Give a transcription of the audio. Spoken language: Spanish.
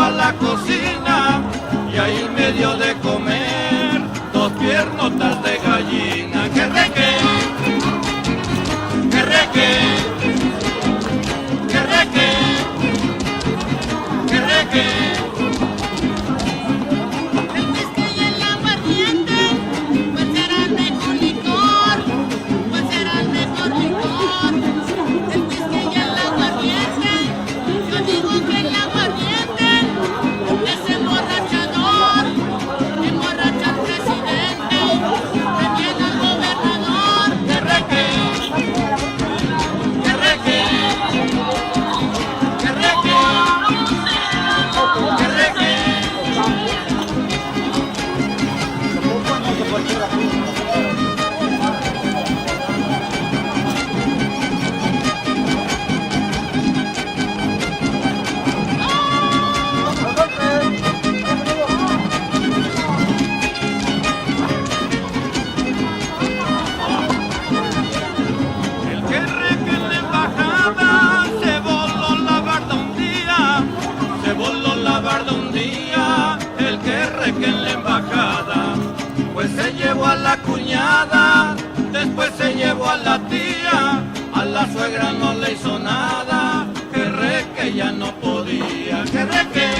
a la cocina y ahí me dio de comer 2 piernotas de gallina. ¡Que reque! ¡Que reque! ¡Que reque! ¡Que reque! Pues se llevó a la cuñada, después se llevó a la tía, a la suegra no le hizo nada, que re que ya no podía, que re que